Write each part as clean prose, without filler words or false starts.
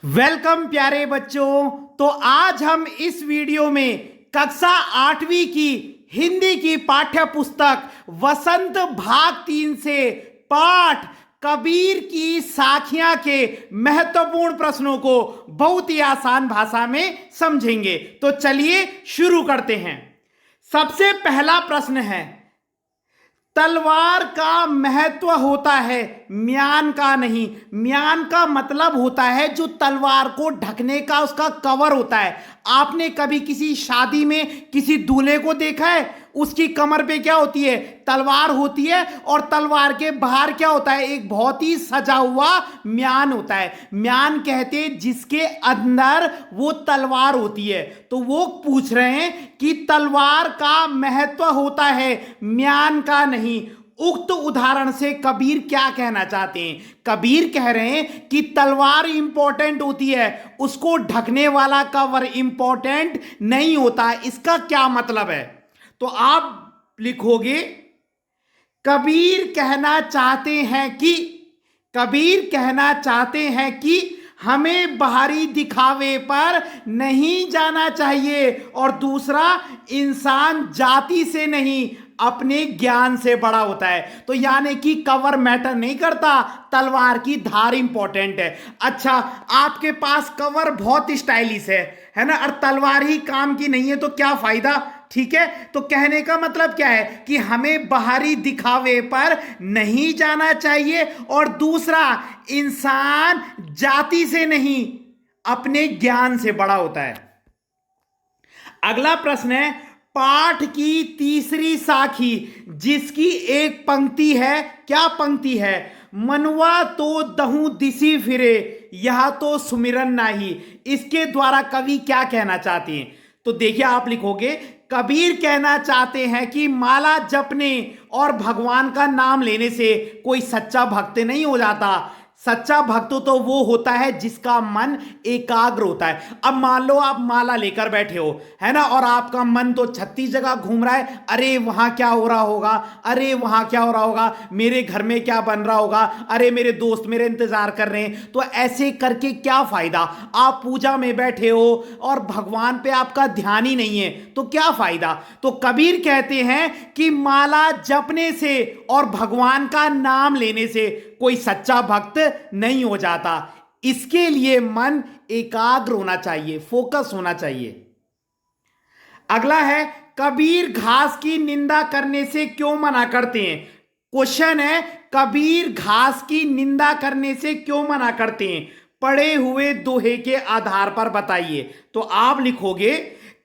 Welcome प्यारे बच्चों। तो आज हम इस वीडियो में कक्षा 8वीं की हिंदी की पाठ्य पुस्तक वसंत भाग 3 से पाठ कबीर की साखियां के महत्वपूर्ण प्रश्नों को बहुत ही आसान भाषा में समझेंगे। तो चलिए शुरू करते हैं। सबसे पहला प्रश्न है, तलवार का महत्व होता है, म्यान का नहीं। म्यान का मतलब होता है जो तलवार को ढकने का उसका कवर होता है। आपने कभी किसी शादी में किसी दूल्हे को देखा है? उसकी कमर पे क्या होती है? तलवार होती है, और तलवार के बाहर क्या होता है? एक बहुत ही सजा हुआ म्यान होता है। म्यान कहते हैं जिसके अंदर वो तलवार होती है। तो वो पूछ रहे हैं कि तलवार का महत्व होता है, म्यान का नहीं। उक्त उदाहरण से कबीर क्या कहना चाहते हैं? कबीर कह रहे हैं कि तलवार इंपॉर्टेंट होती है, उसको ढकने वाला कवर इंपॉर्टेंट नहीं होता। इसका क्या मतलब है? तो आप लिखोगे, कबीर कहना चाहते हैं कि हमें बाहरी दिखावे पर नहीं जाना चाहिए, और दूसरा, इंसान जाति से नहीं अपने ज्ञान से बड़ा होता है। तो यानी कि कवर मैटर नहीं करता, तलवार की धार इंपॉर्टेंट है। अच्छा, आपके पास कवर बहुत स्टाइलिश है ना, और तलवार ही काम की नहीं है, तो क्या फायदा? ठीक है, तो कहने का मतलब क्या है कि हमें बाहरी दिखावे पर नहीं जाना चाहिए, और दूसरा, इंसान जाति से नहीं अपने ज्ञान से बड़ा होता है। अगला प्रश्न है, पाठ की तीसरी साखी जिसकी एक पंक्ति है, क्या पंक्ति है? मनुआ तो दहु दिसी फिरे, यह तो सुमिरन नाही। इसके द्वारा कवि क्या कहना चाहते हैं? तो देखिए, आप लिखोगे, कबीर कहना चाहते हैं कि माला जपने और भगवान का नाम लेने से कोई सच्चा भक्त नहीं हो जाता। सच्चा भक्त तो वो होता है जिसका मन एकाग्र होता है। अब मान लो आप माला लेकर बैठे हो, है ना, और आपका मन तो 36 जगह घूम रहा है। अरे वहां क्या हो रहा होगा, अरे वहां क्या हो रहा होगा, मेरे घर में क्या बन रहा होगा, अरे मेरे दोस्त मेरे इंतजार कर रहे हैं। तो ऐसे करके क्या फायदा? आप पूजा में बैठे हो और भगवान पे आपका ध्यान ही नहीं है, तो क्या फायदा? तो कबीर कहते हैं कि माला जपने से और भगवान का नाम लेने से कोई सच्चा भक्त नहीं हो जाता। इसके लिए मन एकाग्र होना चाहिए, फोकस होना चाहिए। अगला है, कबीर घास की निंदा करने से क्यों मना करते हैं? क्वेश्चन है, कबीर घास की निंदा करने से क्यों मना करते हैं? पढ़े हुए दोहे के आधार पर बताइए। तो आप लिखोगे,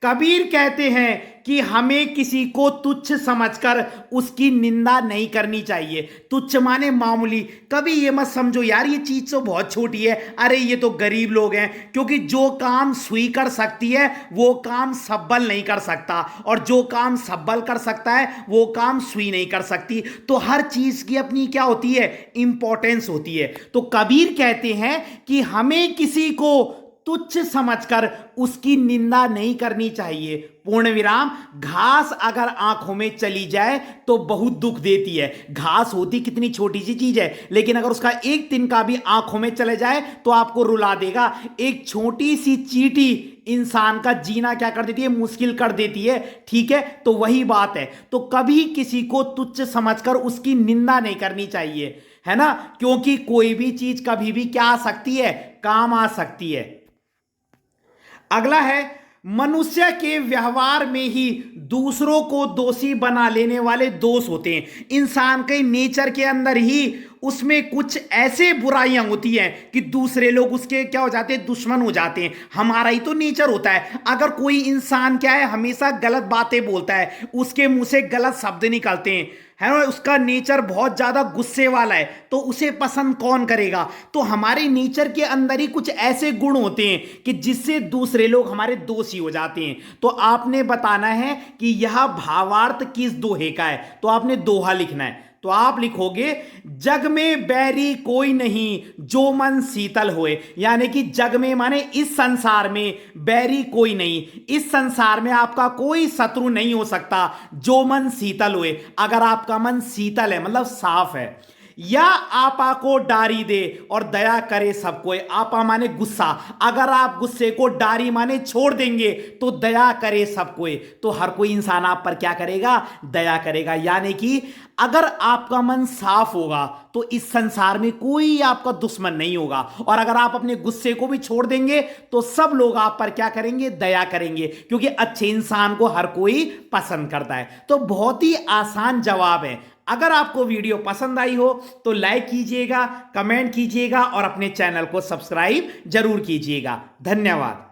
कबीर कहते हैं कि हमें किसी को तुच्छ समझकर उसकी निंदा नहीं करनी चाहिए। तुच्छ माने मामूली। कभी ये मत समझो यार ये चीज तो बहुत छोटी है, अरे ये तो गरीब लोग हैं। क्योंकि जो काम सुई कर सकती है वो काम सब्बल नहीं कर सकता, और जो काम सब्बल कर सकता है वो काम सुई नहीं कर सकती। तो हर चीज की अपनी क्या होती है? इंपॉर्टेंस होती है। तो कबीर कहते हैं कि हमें किसी को तुच्छ समझकर उसकी निंदा नहीं करनी चाहिए। पूर्ण विराम। घास अगर आंखों में चली जाए तो बहुत दुख देती है। घास होती कितनी छोटी सी चीज है, लेकिन अगर उसका एक तिनका भी आंखों में चले जाए तो आपको रुला देगा। एक छोटी सी चींटी इंसान का जीना क्या कर देती है? मुश्किल कर देती है। ठीक है, तो वही बात है। तो कभी किसी को तुच्छ समझकर उसकी निंदा नहीं करनी चाहिए, है ना, क्योंकि कोई भी चीज कभी भी क्या आ सकती है? काम आ सकती है। अगला है, मनुष्य के व्यवहार में ही दूसरों को दोषी बना लेने वाले दोष होते हैं। इंसान के नेचर के अंदर ही उसमें कुछ ऐसे बुराइयां होती हैं कि दूसरे लोग उसके क्या हो जाते हैं? दुश्मन हो जाते हैं। हमारा ही तो नेचर होता है। अगर कोई इंसान क्या है? हमेशा गलत बातें बोलता है, उसके मुंह से गलत शब्द निकलते हैं, है ना, उसका नेचर बहुत ज्यादा गुस्से वाला है, तो उसे पसंद कौन करेगा? तो हमारे नेचर के अंदर ही कुछ ऐसे गुण होते हैं कि जिससे दूसरे लोग हमारे दोषी हो जाते हैं। तो आपने बताना है कि यह भावार्थ किस दोहे का है। तो आपने दोहा लिखना है। तो आप लिखोगे, जग में बैरी कोई नहीं जो मन शीतल होए। यानी कि जग में माने इस संसार में, बैरी कोई नहीं, इस संसार में आपका कोई शत्रु नहीं हो सकता जो मन शीतल होए। अगर आपका मन शीतल है मतलब साफ है, या आपा को डारी दे और दया करे सब कोई। आपा माने गुस्सा, अगर आप गुस्से को डारी माने छोड़ देंगे तो दया करे सब कोई, तो हर कोई इंसान आप पर क्या करेगा, दया करेगा। यानी कि अगर आपका मन साफ होगा तो इस संसार में कोई आपका दुश्मन नहीं होगा, और अगर आप अपने गुस्से को भी छोड़ देंगे तो सब लोग आप पर क्या करेंगे, दया करेंगे, क्योंकि अच्छे इंसान को हर कोई पसंद करता है। तो बहुत ही आसान जवाब है। अगर आपको वीडियो पसंद आई हो तो लाइक कीजिएगा, कमेंट कीजिएगा और अपने चैनल को सब्सक्राइब जरूर कीजिएगा। धन्यवाद।